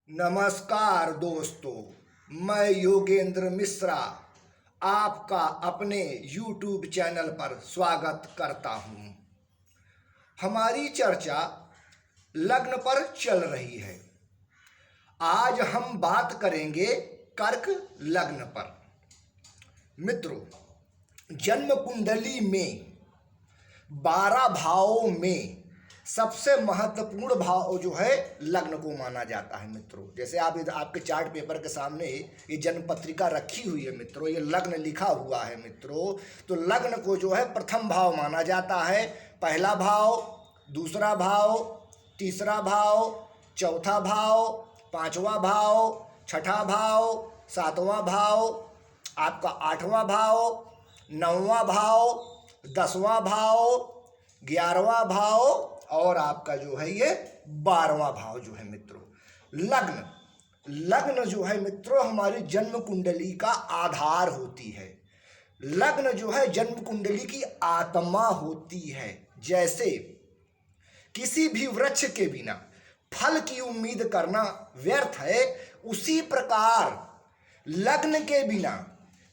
नमस्कार दोस्तों, मैं योगेंद्र मिश्रा आपका अपने YouTube चैनल पर स्वागत करता हूं। हमारी चर्चा लग्न पर चल रही है। आज हम बात करेंगे कर्क लग्न पर। मित्रों, जन्म कुंडली में 12 भावों में सबसे महत्वपूर्ण भाव जो है लग्न को माना जाता है। मित्रों, जैसे आप आपके चार्ट पेपर के सामने ये जन्म पत्रिका रखी हुई है मित्रों, ये लग्न लिखा हुआ है मित्रों। तो लग्न को जो है प्रथम भाव माना जाता है। पहला भाव, दूसरा भाव, तीसरा भाव, चौथा भाव, पांचवा भाव, छठा भाव, सातवां भाव, आपका आठवां भाव, नौवां भाव, 10वां भाव, 11वां भाव और आपका जो है ये 12वां भाव जो है मित्रों। लग्न जो है मित्रों हमारी जन्म कुंडली का आधार होती है। लग्न जो है जन्म कुंडली की आत्मा होती है। जैसे किसी भी वृक्ष के बिना फल की उम्मीद करना व्यर्थ है, उसी प्रकार लग्न के बिना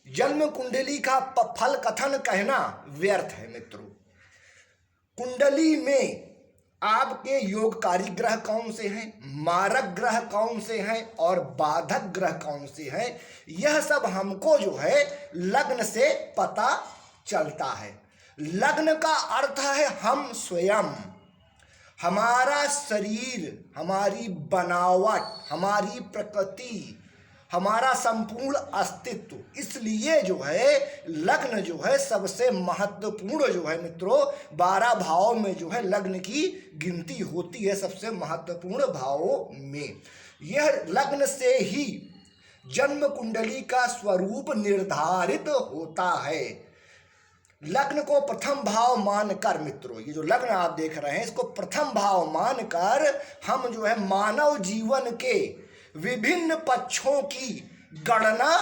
जन्म कुंडली का फल कथन कहना व्यर्थ है मित्रों। कुंडली में आपके योगकारी ग्रह कौन से हैं, मारक ग्रह कौन से हैं और बाधक ग्रह कौन से हैं, यह सब हमको जो है लग्न से पता चलता है। लग्न का अर्थ है हम स्वयं, हमारा शरीर, हमारी बनावट, हमारी प्रकृति, हमारा संपूर्ण अस्तित्व। इसलिए जो है लग्न जो है सबसे महत्वपूर्ण जो है मित्रों, 12 भावों में जो है लग्न की गिनती होती है सबसे महत्वपूर्ण भावों में। यह लग्न से ही जन्म कुंडली का स्वरूप निर्धारित होता है। लग्न को प्रथम भाव मानकर मित्रों, ये जो लग्न आप देख रहे हैं इसको प्रथम भाव मानकर हम जो है मानव जीवन के विभिन्न पक्षों की गणना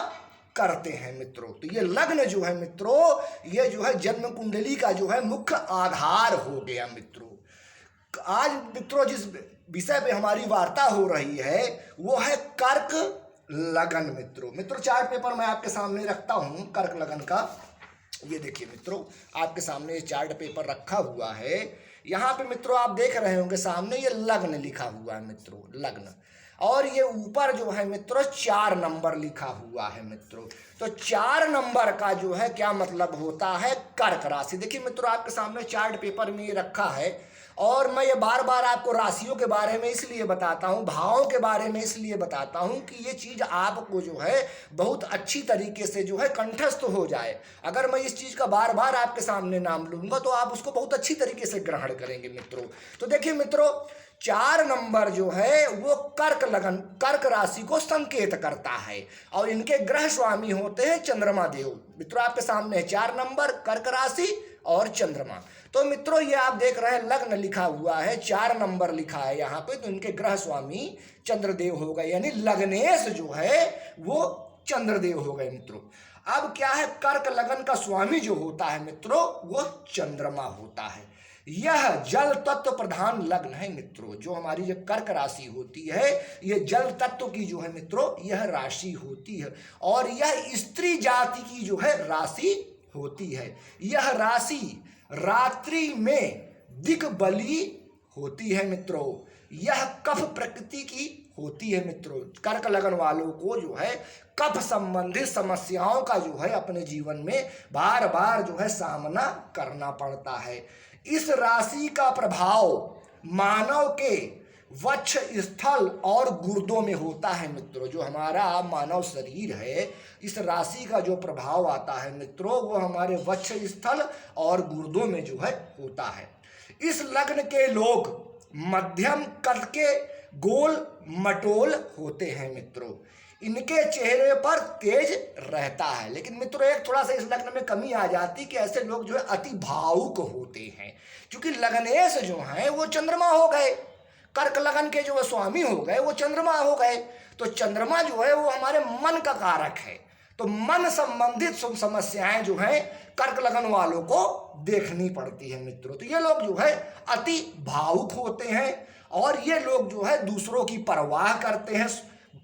करते हैं मित्रों। तो ये लग्न जो है मित्रों, ये जो है जन्म कुंडली का जो है मुख्य आधार हो गया मित्रों। आज मित्रों जिस विषय पे हमारी वार्ता हो रही है वो है कर्क लगन मित्रों। चार्ट पेपर मैं आपके सामने रखता हूं कर्क लगन का। ये देखिए मित्रों, आपके सामने ये चार्ट पेपर रखा हुआ है। यहाँ पे मित्रों आप देख रहे होंगे सामने ये लग्न लिखा हुआ है मित्रों, लग्न। और ये ऊपर जो है मित्रों 4 नंबर लिखा हुआ है मित्रों। तो 4 नंबर का जो है क्या मतलब होता है, कर्क राशि। देखिए मित्रों आपके सामने चार्ट पेपर में ये रखा है और मैं ये बार बार आपको राशियों के बारे में इसलिए बताता हूँ, भावों के बारे में इसलिए बताता हूँ कि ये चीज़ आपको जो है बहुत अच्छी तरीके से जो है कंठस्थ हो जाए। अगर मैं इस चीज़ का बार बार आपके सामने नाम लूँगा तो आप उसको बहुत अच्छी तरीके से ग्रहण करेंगे मित्रों। तो देखिए मित्रों 4 नंबर जो है वो कर्क लगन, कर्क राशि को संकेत करता है और इनके ग्रह स्वामी होते हैं चंद्रमा देव। मित्रों आपके सामने है 4 नंबर, कर्क राशि और चंद्रमा। तो मित्रों ये आप देख रहे हैं लग्न लिखा हुआ है, 4 नंबर लिखा है यहाँ पे, तो इनके ग्रह स्वामी चंद्रदेव हो गए, यानी लग्नेश जो है वो चंद्रदेव हो गए मित्रों। अब क्या है, कर्क लगन का स्वामी जो होता है मित्रों वो चंद्रमा होता है। यह जल तत्व प्रधान लग्न है मित्रों। जो हमारी जो कर्क राशि होती है ये जल तत्व की जो है मित्रों यह राशि होती है और यह स्त्री जाति की जो है राशि होती है। यह राशि रात्रि में दिग्बली होती है मित्रों। यह कफ प्रकृति की होती है मित्रों। कर्क लगन वालों को जो है कफ संबंधित समस्याओं का जो है अपने जीवन में बार बार जो है सामना करना पड़ता है। इस राशि का प्रभाव मानव के वक्ष स्थल और गुर्दों में होता है मित्रों। जो हमारा मानव शरीर है इस राशि का जो प्रभाव आता है मित्रों वो हमारे वक्ष स्थल और गुर्दों में जो है होता है। इस लग्न के लोग मध्यम कद के गोल मटोल होते हैं मित्रों। इनके चेहरे पर तेज रहता है। लेकिन मित्रों एक थोड़ा सा इस लग्न में कमी आ जाती कि ऐसे लोग जो है अति भावुक होते हैं, क्योंकि लग्नेश जो हैं वो चंद्रमा हो गए, कर्क लगन के जो स्वामी हो गए वो चंद्रमा हो गए। तो चंद्रमा जो है वो हमारे मन का कारक है। तो मन संबंधित समस्याएं जो हैं कर्क लगन वालों को देखनी पड़ती है मित्रों। तो ये लोग जो है अति भावुक होते हैं और ये लोग जो है दूसरों की परवाह करते हैं,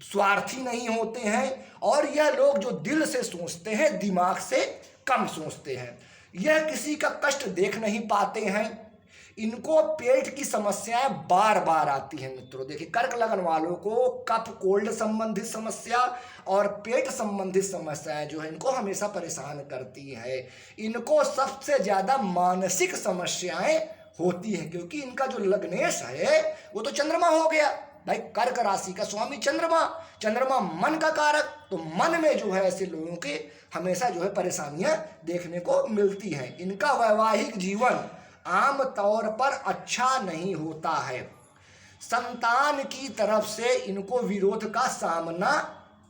स्वार्थी नहीं होते हैं, और यह लोग जो दिल से सोचते हैं दिमाग से कम सोचते हैं। यह किसी का कष्ट देख नहीं पाते हैं। इनको पेट की समस्याएं बार बार आती हैं मित्रों। देखिए कर्क लगन वालों को कफ कोल्ड संबंधित समस्या और पेट संबंधित समस्याएं जो है इनको हमेशा परेशान करती है। इनको सबसे ज़्यादा मानसिक समस्याएं होती हैं, क्योंकि इनका जो लग्नेश है वो तो चंद्रमा हो गया भाई। कर्क राशि का स्वामी चंद्रमा, चंद्रमा मन का कारक, तो मन में जो है ऐसे लोगों के हमेशा जो है परेशानियां देखने को मिलती हैं। इनका वैवाहिक जीवन आम तौर पर अच्छा नहीं होता है। संतान की तरफ से इनको विरोध का सामना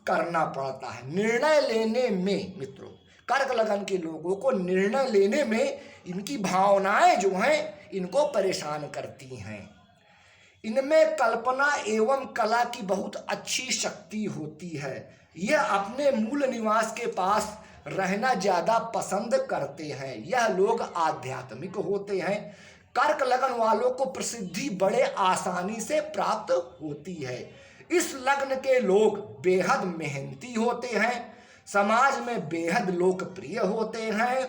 करना पड़ता है। निर्णय लेने में मित्रों कर्क लगन के लोगों को निर्णय लेने में इनकी भावनाएं जो हैं इनको परेशान करती हैं। इनमें कल्पना एवं कला की बहुत अच्छी शक्ति होती है। यह अपने मूल निवास के पास रहना ज़्यादा पसंद करते हैं। यह लोग आध्यात्मिक होते हैं। कर्क लगन वालों को प्रसिद्धि बड़े आसानी से प्राप्त होती है। इस लग्न के लोग बेहद मेहनती होते हैं, समाज में बेहद लोकप्रिय होते हैं।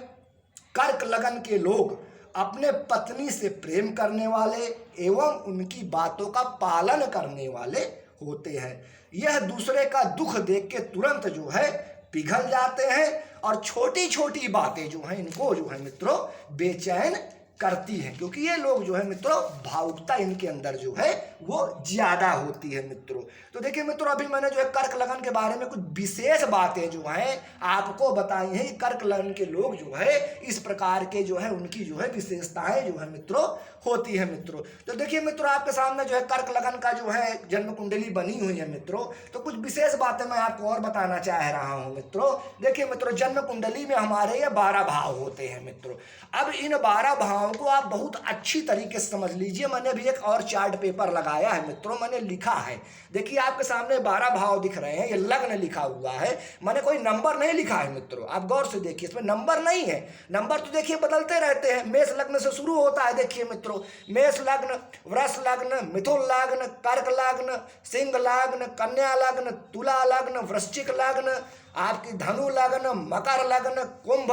कर्क लगन के लोग अपने पत्नी से प्रेम करने वाले एवं उनकी बातों का पालन करने वाले होते हैं। यह दूसरे का दुख देख के तुरंत जो है पिघल जाते हैं, और छोटी छोटी बातें जो हैं इनको जो है मित्रों बेचैन करती हैं, क्योंकि ये लोग जो है मित्रों भावुकता इनके अंदर जो है वो ज़्यादा होती है मित्रों। तो देखिए मित्रों अभी मैंने जो है कर्क लगन के बारे में कुछ विशेष बातें जो हैं आपको बताई हैं। कर्क लगन के लोग जो है इस प्रकार के जो है उनकी जो है विशेषताएं जो है मित्रों होती है मित्रों। तो देखिए मित्रों आपके सामने जो है कर्क लगन का जो है जन्म कुंडली बनी हुई है मित्रों। तो कुछ विशेष बातें मैं आपको और बताना चाह रहा हूँ मित्रों। देखिए मित्रों जन्म कुंडली में हमारे ये 12 भाव होते हैं मित्रों। अब इन 12 भावों को आप बहुत अच्छी तरीके से समझ लीजिए। मैंने अभी एक और चार्ट पेपर लगाया है मित्रों, मैंने लिखा है। देखिए आपके सामने 12 भाव दिख रहे हैं, ये लग्न लिखा हुआ है, मैंने कोई नंबर नहीं लिखा है मित्रों। आप गौर से देखिए इसमें नंबर नहीं है। नंबर तो देखिए बदलते रहते हैं। मेष लग्न से शुरू होता है। देखिए मित्रों मेष लग्न, वृष लग्न, मिथुन लग्न, कर्क लग्न, सिंह लग्न, कन्या लग्न, तुला लग्न, वृश्चिक लग्न, आपकी धनु लग्न, मकर लग्न, कुंभ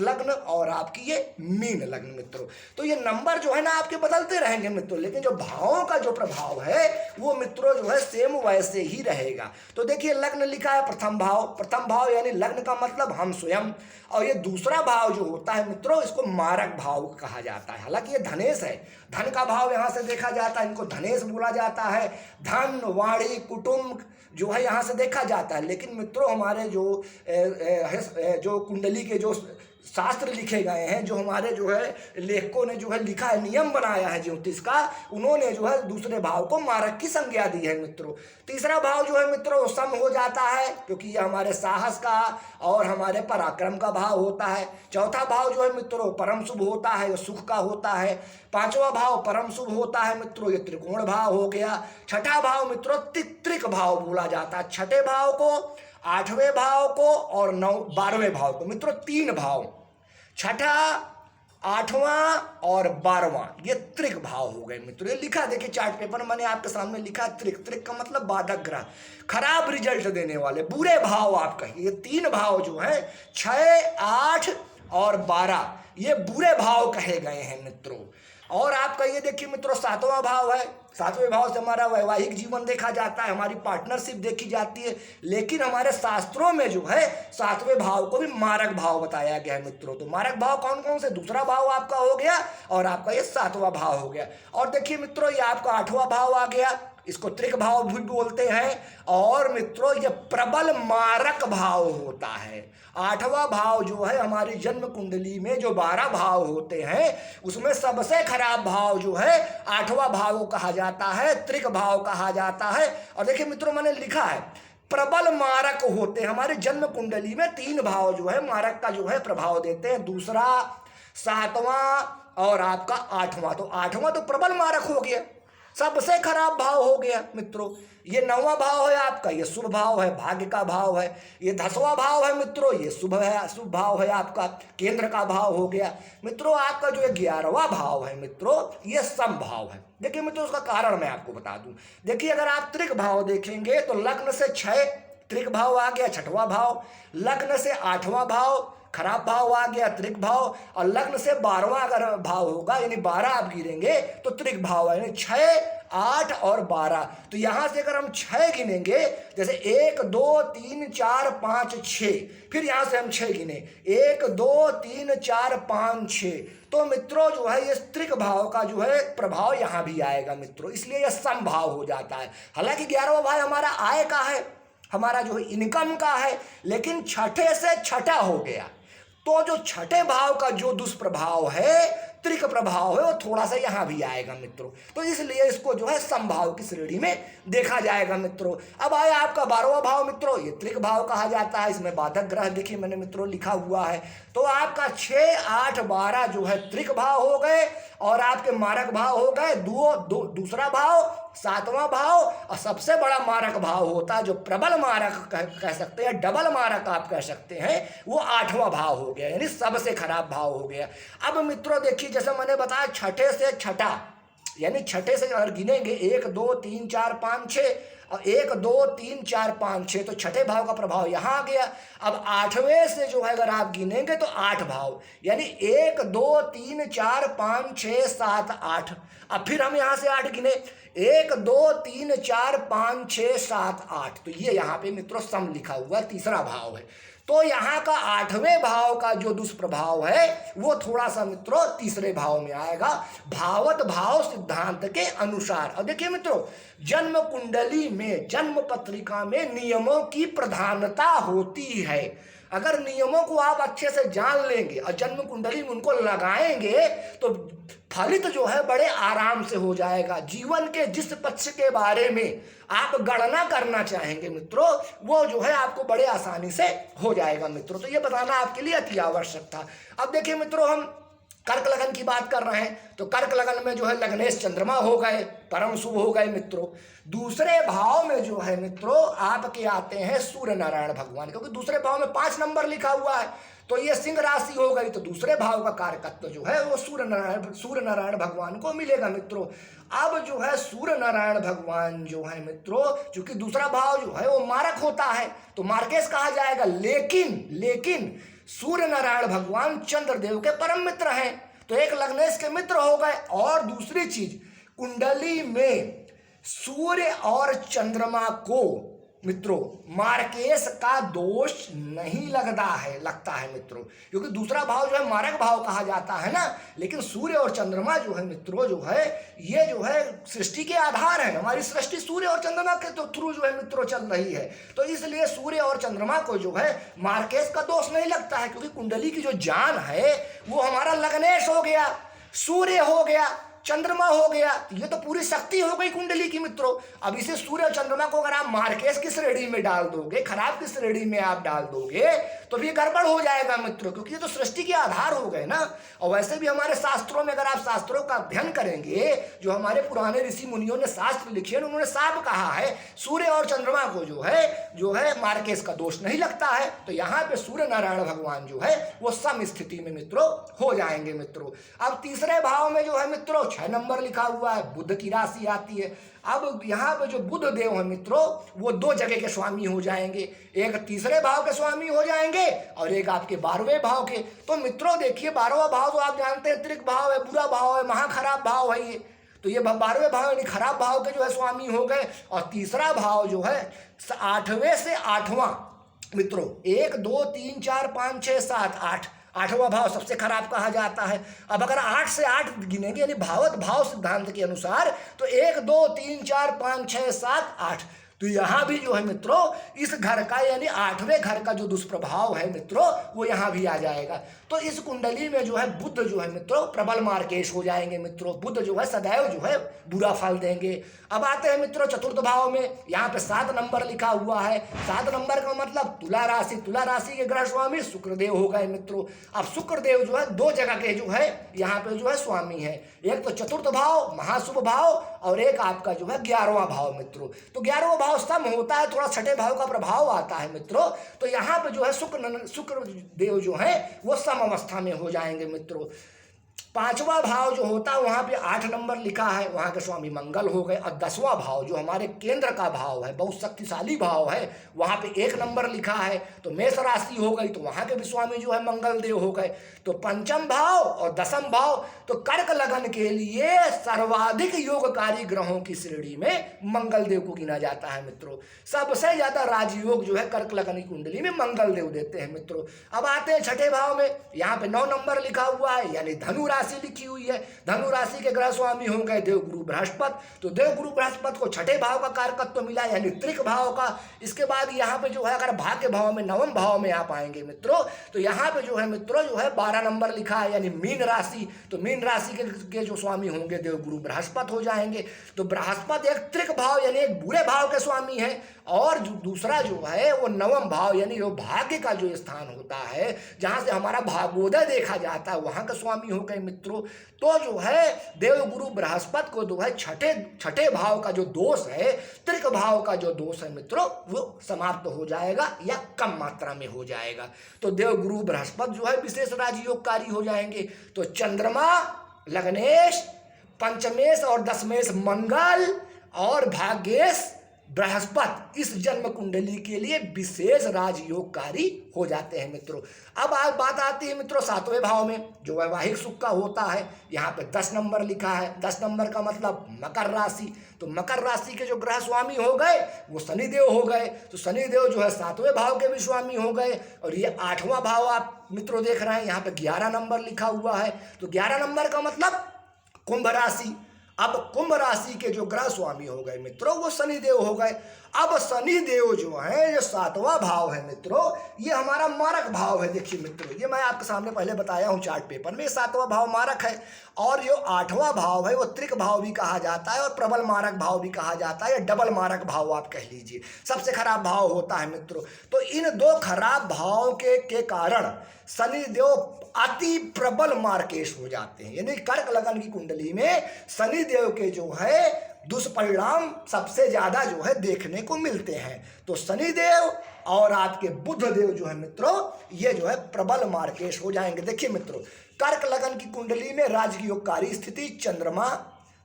लग्न और आपकी ये मीन लग्न मित्रों। तो ये नंबर जो है ना आपके बदलते रहेंगे मित्रों, लेकिन जो भावों का जो प्रभाव है वो मित्रों जो है सेम वैसे ही रहेगा। तो देखिए लग्न लिखा है प्रथम भाव। प्रथम भाव यानी लग्न का मतलब हम स्वयं, और ये दूसरा भाव जो होता है मित्रों इसको मारक भाव कहा जाता है। हालांकि ये धनेश है, धन का भाव यहाँ से देखा जाता है, इनको धनेश बोला जाता है। धन, वाणी, कुटुंब जो है यहाँ से देखा जाता है। लेकिन मित्रों हमारे जो कुंडली के जो शास्त्र लिखे गए हैं, जो हमारे जो है लेखकों ने जो है लिखा है, नियम बनाया है ज्योतिष का, उन्होंने जो है दूसरे भाव को मारक की संज्ञा दी है मित्रों। तीसरा भाव जो है मित्रों सम हो जाता है, क्योंकि ये हमारे साहस का और हमारे पराक्रम का भाव होता है। चौथा भाव जो है मित्रों परम शुभ होता है, ये सुख का होता है। पांचवा भाव परम शुभ होता है मित्रों, ये त्रिकोण भाव हो गया। छठा भाव मित्रों तित्रिक भाव बोला जाता है। छठे भाव को, आठवें भाव को और 12वें भाव को मित्रों 3 भाव, छठा, 8वां और 12वां ये त्रिक भाव हो गए मित्रों। ये लिखा देखिए चार्ट पेपर में मैंने आपके सामने लिखा त्रिक। त्रिक का मतलब बाधक ग्रह, खराब रिजल्ट देने वाले बुरे भाव आप कहिए। ये 3 भाव जो है 6, 8 और 12 ये बुरे भाव कहे गए हैं मित्रों। और आपका ये देखिए मित्रों 7वां भाव है। 7वें भाव से हमारा वैवाहिक जीवन देखा जाता है, हमारी पार्टनरशिप देखी जाती है। लेकिन हमारे शास्त्रों में जो है 7वें भाव को भी मारक भाव बताया गया है मित्रों। तो मारक भाव कौन कौन से? दूसरा भाव आपका हो गया और आपका ये 7वां भाव हो गया। और देखिए मित्रों ये आपका 8वां भाव आ गया, इसको त्रिक भाव भी बोलते हैं। और मित्रों ये प्रबल मारक भाव होता है। 8वां भाव जो है हमारी जन्म कुंडली में जो 12 भाव होते हैं उसमें सबसे खराब भाव जो है 8वां भाव को कहा जाता है, त्रिक भाव कहा जाता है। और देखिए मित्रों मैंने लिखा है प्रबल मारक होते हैं। हमारे जन्म कुंडली में 3 भाव जो है मारक का जो है प्रभाव देते हैं, दूसरा, 7वां और आपका 8वां। तो 8वां तो प्रबल मारक हो गया, सबसे खराब भाव हो गया मित्रों। ये 9वां भाव है आपका, ये शुभ भाव है, भाग्य का भाव है। ये 10वां भाव है मित्रों, ये शुभ है, शुभ भाव है आपका, केंद्र का भाव हो गया। मित्रों आपका जो 11वां भाव है मित्रों, ये सम भाव है। देखिए मित्रों, उसका कारण मैं आपको बता दूं। देखिए अगर आप त्रिक भाव देखेंगे तो लग्न से 6 त्रिक भाव आ गया, 6वां भाव। लग्न से 8वां भाव खराब भाव आ गया, त्रिक भाव। और लग्न से 12वां अगर भाव होगा, यानी 12 आप गिनेंगे तो त्रिक भाव है, यानी 6, 8 और 12। तो यहां से अगर हम 6 गिनेंगे, जैसे 1 2 3 4 5 6, फिर यहां से हम 6 गिने 1 2 3 4 5 6, तो मित्रों जो है ये त्रिक भाव का जो है प्रभाव यहां भी आएगा मित्रों, इसलिए यह सम भाव हो जाता है। हालांकि 11वां भाव हमारा आय का है, हमारा जो है इनकम का है, लेकिन छठे से छठा हो गया, तो जो छठे भाव का जो दुष्प्रभाव है, त्रिक प्रभाव है, वो थोड़ा सा यहां भी आएगा मित्रों। तो इसलिए इसको जो है समभाव की श्रेणी में देखा जाएगा मित्रों। अब आया आपका 12वां भाव मित्रों, ये त्रिक भाव कहा जाता है। इसमें बाधक ग्रह देखिए मैंने मित्रों लिखा हुआ है। तो आपका 6, 8, 12 जो है त्रिक भाव हो गए, और आपके मारक भाव हो गए दूसरा भाव, 7वां भाव, और सबसे बड़ा मारक भाव होता है जो प्रबल मारक कह सकते हैं, डबल मारक आप कह सकते हैं, वो 8वां भाव हो गया, यानी सबसे खराब भाव हो गया। अब मित्रों देखिए, जैसे मैंने बताया छठे से छठा, यानी छठे से अगर गिनेंगे 1 2 3 4 5 6, और 1 2 3 4 5 6, तो छठे भाव का प्रभाव यहाँ आ गया। अब 8वें से जो है अगर आप गिनेंगे तो 8 भाव, यानी 1 2 3 4 5 6 7 8। अब फिर हम यहाँ से 8 गिने, 1 2 3 4 5 6 7 8, तो ये यहाँ पे मित्रों सम लिखा हुआ तीसरा भाव है। तो यहाँ का 8वें भाव का जो दुष्प्रभाव है वो थोड़ा सा मित्रों तीसरे भाव में आएगा, भावत भाव सिद्धांत के अनुसार। और देखिए मित्रों, जन्म कुंडली में, जन्म पत्रिका में नियमों की प्रधानता होती है। अगर नियमों को आप अच्छे से जान लेंगे और जन्म कुंडली में उनको लगाएंगे तो फलित जो है बड़े आराम से हो जाएगा। जीवन के जिस पक्ष के बारे में आप गणना करना चाहेंगे मित्रों, वो जो है आपको बड़े आसानी से हो जाएगा मित्रों। तो ये बताना आपके लिए अति आवश्यक था। अब देखिए मित्रों, हम कर्क लगन की बात कर रहे हैं, तो कर्क लगन में जो है लग्नेश चंद्रमा हो गए, परम शुभ हो गए मित्रों। दूसरे भाव में जो है मित्रों आपके आते हैं सूर्य नारायण भगवान, क्योंकि दूसरे भाव में 5 नंबर लिखा हुआ है, तो ये सिंह राशि हो गई। तो दूसरे भाव का कारकत्व जो है वो सूर्य नारायण भगवान को मिलेगा मित्रों। अब जो है सूर्य नारायण भगवान जो है मित्रों, चूंकि दूसरा भाव जो है वो मारक होता है, तो मार्केश कहा जाएगा। लेकिन सूर्य नारायण भगवान चंद्रदेव के परम मित्र हैं, तो एक लग्नेश के मित्र हो गए। और दूसरी चीज, कुंडली में सूर्य और चंद्रमा को मित्रों मार्केश का दोष नहीं लगता है मित्रों, क्योंकि दूसरा भाव जो है मारक भाव कहा जाता है ना। लेकिन सूर्य और चंद्रमा जो है मित्रों, जो है ये जो है सृष्टि के आधार है। हमारी सृष्टि सूर्य और चंद्रमा के तो थ्रू जो है मित्रों चल रही है, तो इसलिए सूर्य और चंद्रमा को जो है मार्केश का दोष नहीं लगता है, क्योंकि कुंडली की जो जान है वो हमारा लग्नेश हो गया, सूर्य हो गया, चंद्रमा हो गया, ये तो पूरी शक्ति हो गई कुंडली की मित्रों। अब इसे सूर्य और चंद्रमा को अगर आप मार्केश की श्रेणी में डाल दोगे, खराब की श्रेणी में आप डाल दोगे, तो ये गड़बड़ हो जाएगा मित्रों, क्योंकि ये तो सृष्टि के आधार हो गए ना। और वैसे भी हमारे शास्त्रों में अगर आप शास्त्रों का अध्ययन करेंगे, जो हमारे पुराने ऋषि मुनियों ने शास्त्र लिखे हैं, उन्होंने साफ कहा है सूर्य और चंद्रमा को जो है मार्केश का दोष नहीं लगता है। तो यहाँ पे सूर्य नारायण भगवान जो है वो सम स्थिति में मित्रों हो जाएंगे मित्रों। अब तीसरे भाव में जो है मित्रों 6 नंबर लिखा हुआ है, बुध की राशि आती है। अब यहाँ पे जो बुध देव है मित्रों, वो 2 जगह के स्वामी हो जाएंगे, एक तीसरे भाव के स्वामी हो जाएंगे और एक आपके 12वें भाव के। तो मित्रों देखिए, 12वां भाव तो आप जानते हैं त्रिक भाव है, बुरा भाव है, महाखराब भाव है ये। तो ये 12वें भाव यानी खराब भाव के जो है स्वामी हो गए। और तीसरा भाव जो है 8वें से 8वां मित्रों, 1 2 3 4 5 6 7 8, 8वां भाव सबसे खराब कहा जाता है। अब अगर 8 से 8 गिनेंगे, यानी भावत भाव सिद्धांत के अनुसार, तो 1 2 3 4 5 6 7 8, तो यहाँ भी जो है मित्रों इस घर का यानी 8वें घर का जो दुष्प्रभाव है मित्रों वो यहाँ भी आ जाएगा। तो इस कुंडली में जो है बुध जो है मित्रों प्रबल मार्केश हो जाएंगे मित्रों। बुध जो है सदैव जो है बुरा फल देंगे। अब आते हैं मित्रों चतुर्थ भाव में। यहाँ पे 7 नंबर लिखा हुआ है। 7 नंबर का मतलब तुला राशि। तुला राशि के ग्रह स्वामी शुक्रदेव हो गए मित्रों। अब शुक्रदेव जो है 2 जगह के जो है यहाँ पे जो है स्वामी है। एक तो चतुर्थ भाव महाशुभ भाव और एक आपका जो है 11वां भाव मित्रों। तो 11वां भाव सम होता है, थोड़ा छठे भाव का प्रभाव आता है मित्रों। तो यहाँ पे जो है शुक्र देव जो है वो सम अवस्था में हो जाएंगे मित्रों। 5वां भाव जो होता है वहाँ पे 8 नंबर लिखा है, वहाँ के स्वामी मंगल हो गए। और 10वां भाव जो हमारे केंद्र का भाव है, बहुत शक्तिशाली भाव है, वहाँ पे 1 नंबर लिखा है। तो मेष राशि हो गई, तो वहाँ के भी स्वामी जो है मंगल देव हो गए। तो 5म भाव और 10म भाव, तो कर्क लगन के लिए सर्वाधिक योगकारी ग्रहों की श्रेणी में मंगल देव को गिना जाता है मित्रों। सबसे ज्यादा राजयोग जो है कर्क लगन की कुंडली में मंगल देव देते हैं मित्रों। अब आते हैं छठे भाव में। यहाँ पे 9 नंबर लिखा हुआ है, यानी धनु राशि लिखी हुई है। धनु राशि के ग्रह स्वामी होंगे देव गुरु बृहस्पति। तो देव गुरु बृहस्पति को छठे भाव का कारकत्व मिला, यानी त्रिक भाव का। इसके बाद यहाँ पे जो है अगर भाग्य भाव में 9वें भाव में आप आएंगे मित्रों, तो यहाँ पे जो है मित्रों जो है 12 नंबर लिखा है, यानी मीन राशि। तो मीन राशि के जो स्वामी होंगे देव गुरु बृहस्पति हो जाएंगे। तो बृहस्पति एक त्रिक भाव यानी एक बुरे भाव के स्वामी है, और दूसरा जो है वो 9वें भाव यानी वो भाग्य का जो स्थान होता है, जहाँ से हमारा भाग्योदय देखा जाता है, वहाँ का स्वामी हो गए मित्रों। तो जो है देव गुरु बृहस्पति को जो है छठे भाव का जो दोष है, त्रिक भाव का जो दोष है मित्रों, वो समाप्त हो जाएगा या कम मात्रा में हो जाएगा। तो देव गुरु बृहस्पति जो है विशेष राजयोगकारी हो जाएंगे। तो चंद्रमा लग्नेश, पंचमेश और दशमेश मंगल और भाग्येश बृहस्पति इस जन्म कुंडली के लिए विशेष राजयोगकारी हो जाते हैं मित्रों। अब आज बात आती है मित्रों 7वें भाव में, जो वैवाहिक सुख का होता है। यहाँ पे 10 नंबर लिखा है। 10 नंबर का मतलब मकर राशि। तो मकर राशि के जो ग्रह स्वामी हो गए वो शनिदेव हो गए। तो शनिदेव जो है 7वें भाव के भी स्वामी हो गए। और ये 8वां भाव आप मित्रों देख रहे हैं, यहाँ पे 11 नंबर लिखा हुआ है। तो 11 नंबर का मतलब कुंभ राशि। अब कुंभ राशि के जो ग्रह स्वामी हो गए मित्रों वो शनिदेव हो गए। अब शनिदेव जो है जो 7वां भाव है मित्रों, ये हमारा मारक भाव है। देखिए मित्रों, ये मैं आपके सामने पहले बताया हूँ चार्ट पेपर में, 7वां भाव मारक है। और जो 8वां भाव है वो त्रिक भाव भी कहा जाता है और प्रबल मारक भाव भी कहा जाता है, या डबल मारक भाव आप कह लीजिए। सबसे खराब भाव होता है मित्रों। तो इन 2 खराब भाव के कारण शनिदेव अति प्रबल मार्केश हो जाते हैं। यानी कर्क लगन की कुंडली में शनिदेव के जो है दुष्परिणाम सबसे ज्यादा जो है देखने को मिलते हैं। तो शनिदेव और आपके बुध देव जो है मित्रों, ये जो है प्रबल मार्केश हो जाएंगे। देखिए मित्रों, कर्क लगन की कुंडली में राजयोगकारी स्थिति चंद्रमा,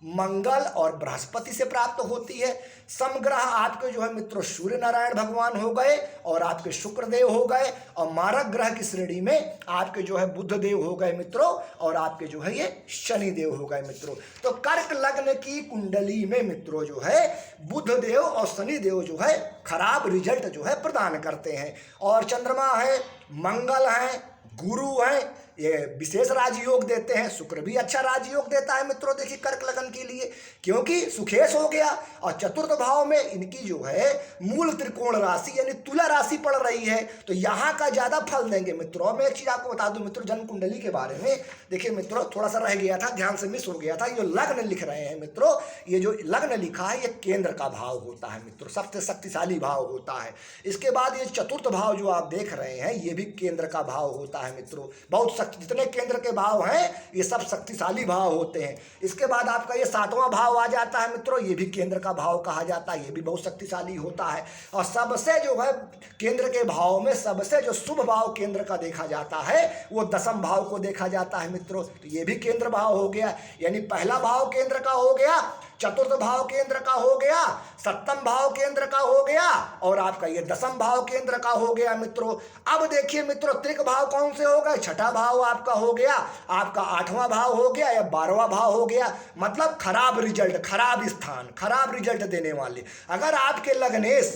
मंगल और बृहस्पति से प्राप्त होती है। समग्रह आपके जो है मित्रों सूर्य नारायण भगवान हो गए और आपके शुक्रदेव हो गए। और मारक ग्रह की श्रेणी में आपके जो है बुध देव हो गए मित्रों, और आपके जो है ये शनि देव हो गए मित्रों। तो कर्क लग्न की कुंडली में मित्रों जो है बुध देव और शनि देव जो है खराब रिजल्ट जो है प्रदान करते हैं। और चंद्रमा है, मंगल है, गुरु है, ये विशेष राजयोग देते हैं। शुक्र भी अच्छा राजयोग देता है मित्रों। देखिए कर्क लगन के लिए, क्योंकि सुखेश हो गया। और चतुर्थ भाव में इनकी जो है मूल त्रिकोण राशि यानी तुला राशि पड़ रही है, तो यहाँ का ज्यादा फल देंगे मित्रों। मैं एक चीज आपको बता दूं मित्रों जन्म कुंडली के बारे में। देखिए मित्रों, थोड़ा सा रह गया था, ध्यान से मिस हो गया था। ये लग्न लिख रहे हैं मित्रों, ये जो लग्न लिखा है ये केंद्र का भाव होता है मित्रों, सबसे शक्तिशाली भाव होता है। इसके बाद ये चतुर्थ भाव जो आप देख रहे हैं ये भी केंद्र का भाव होता है मित्रों। बहुत जितने केंद्र के भाव हैं ये सब शक्तिशाली भाव होते हैं। इसके बाद आपका ये 7वां भाव आ जाता है मित्रों, ये भी केंद्र का भाव कहा जाता है, ये भी बहुत शक्तिशाली होता है। और सबसे जो है केंद्र के भाव में सबसे जो शुभ भाव केंद्र का देखा जाता है वो 10म भाव को देखा जाता है मित्रों। तो ये भी केंद्र भाव हो गया, यानी पहला भाव केंद्र का हो गया, चतुर्थ भाव केंद्र का हो गया, 7म भाव केंद्र का हो गया, और आपका ये 10म भाव केंद्र का हो गया मित्रों। अब देखिए मित्रों, त्रिक भाव कौन से हो गए? छठा भाव आपका हो गया, आपका 8वां भाव हो गया या 12वां भाव हो गया। मतलब खराब रिजल्ट, खराब स्थान, खराब रिजल्ट देने वाले। अगर आपके लग्नेश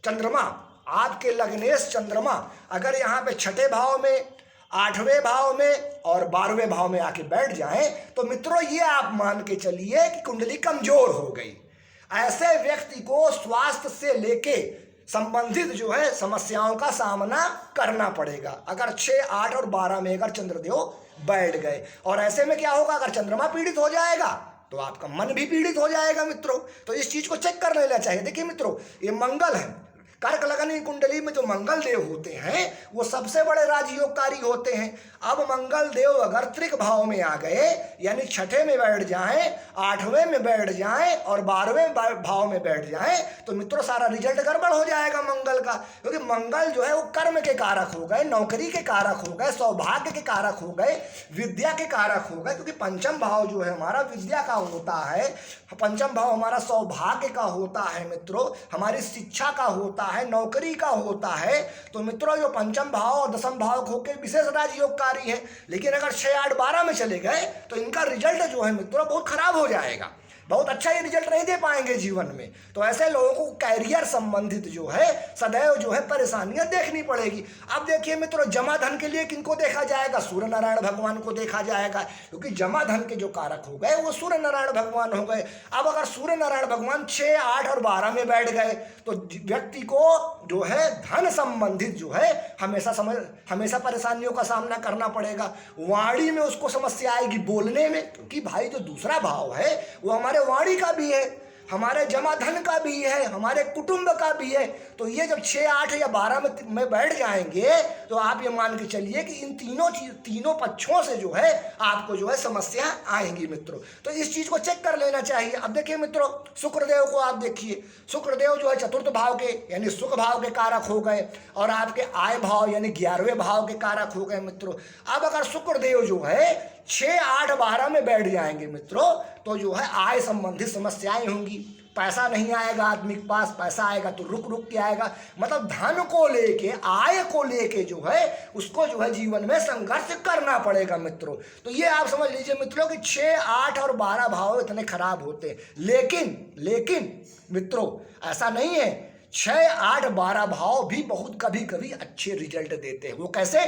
चंद्रमा, आपके लग्नेश चंद्रमा अगर यहाँ पे छठे भाव में, 8वें भाव में और 12वें भाव में आके बैठ जाएं, तो मित्रों ये आप मान के चलिए कि कुंडली कमजोर हो गई। ऐसे व्यक्ति को स्वास्थ्य से लेके संबंधित जो है समस्याओं का सामना करना पड़ेगा अगर 6, 8 और 12 में अगर चंद्रदेव बैठ गए। और ऐसे में क्या होगा, अगर चंद्रमा पीड़ित हो जाएगा तो आपका मन भी पीड़ित हो जाएगा मित्रों। तो इस चीज को चेक कर लेना चाहिए। देखिए मित्रों, ये मंगल है, कर्क लगन कुंडली में जो मंगल देव होते हैं वो सबसे बड़े राजयोगकारी होते हैं। अब मंगल देव अगर त्रिक भाव में आ गए, यानी छठे में बैठ जाएं, 8वें में बैठ जाएं और 12वें भाव में बैठ जाएं, तो मित्रों सारा रिजल्ट गड़बड़ हो जाएगा मंगल का। क्योंकि मंगल जो है वो कर्म के कारक हो गए, नौकरी के कारक हो गए, सौभाग्य के कारक हो गए, विद्या के कारक हो गए। क्योंकि पंचम भाव जो है हमारा विद्या का होता है, पंचम भाव हमारा सौभाग्य का होता है मित्रों, हमारी शिक्षा का होता है, नौकरी का होता है। तो मित्रों जो पंचम भाव और दसम भाव होकर विशेष राजयोगकारी है, लेकिन अगर 6, 8, 12 में चले गए तो इनका रिजल्ट जो है मित्रों बहुत खराब हो जाएगा, बहुत अच्छा ये रिजल्ट नहीं दे पाएंगे जीवन में। तो ऐसे लोगों को कैरियर संबंधित जो है सदैव जो है परेशानियां देखनी पड़ेगी। अब देखिए मित्रों, जमा धन के लिए किनको देखा जाएगा, सूर्य नारायण भगवान को देखा जाएगा, क्योंकि जमा धन के जो कारक हो गए वो सूर्य नारायण भगवान हो गए। अब अगर सूर्य नारायण भगवान 6, 8 और 12 में बैठ गए तो व्यक्ति को जो है धन संबंधित जो है हमेशा परेशानियों का सामना करना पड़ेगा। वाणी में उसको समस्या आएगी, बोलने में, क्योंकि भाई जो दूसरा भाव है वो हमारे वाणी का भी है, हमारे जमा धन का भी है, हमारे कुटुंब का भी है। तो ये जब 6, 8 या 12 में बैठ जाएंगे तो आप ये मान के चलिए कि इन तीनों पक्षों से जो है आपको जो है समस्या आएंगी मित्रों। तो इस चीज को चेक कर लेना चाहिए। अब देखिए मित्रों, शुक्रदेव को आप देखिए, शुक्रदेव जो है चतुर्थ भाव के यानी सुख भाव के कारक हो गए और आपके आय भाव यानी 11वें भाव के कारक हो गए मित्रों। अब अगर शुक्रदेव जो है 6, 8, 12 में बैठ जाएंगे मित्रों तो जो है आय संबंधित समस्याएं होंगी, पैसा नहीं आएगा आदमी के पास, पैसा आएगा तो रुक रुक के आएगा। मतलब धन को लेके, आय को लेके जो है उसको जो है जीवन में संघर्ष करना पड़ेगा मित्रों। तो ये आप समझ लीजिए मित्रों कि 6, 8 और 12 भाव इतने खराब होते हैं। लेकिन मित्रों ऐसा नहीं है, 6, 8, 12 भाव भी बहुत कभी कभी अच्छे रिजल्ट देते हैं। वो कैसे,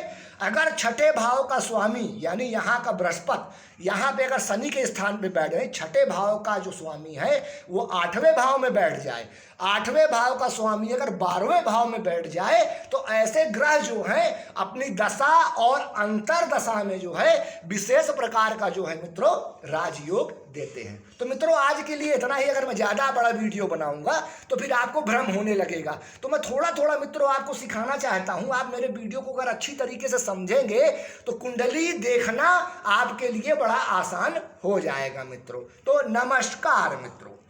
अगर छठे भाव का स्वामी यानी यहाँ का बृहस्पति यहाँ पे अगर शनि के स्थान पे बैठ गए, छठे भाव का जो स्वामी है वो 8वें भाव में बैठ जाए, 8वें भाव का स्वामी अगर 12वें भाव में बैठ जाए तो ऐसे ग्रह जो हैं अपनी दशा और अंतर दशा में जो है विशेष प्रकार का जो है मित्रों राजयोग देते हैं। तो मित्रों आज के लिए इतना ही। अगर मैं ज़्यादा बड़ा वीडियो बनाऊंगा तो फिर आपको भ्रम होने लगेगा, तो मैं थोड़ा थोड़ा मित्रों आपको सिखाना चाहता हूं। आप मेरे वीडियो को अगर अच्छी तरीके से समझेंगे तो कुंडली देखना आपके लिए बड़ा आसान हो जाएगा मित्रों। तो नमस्कार मित्रों।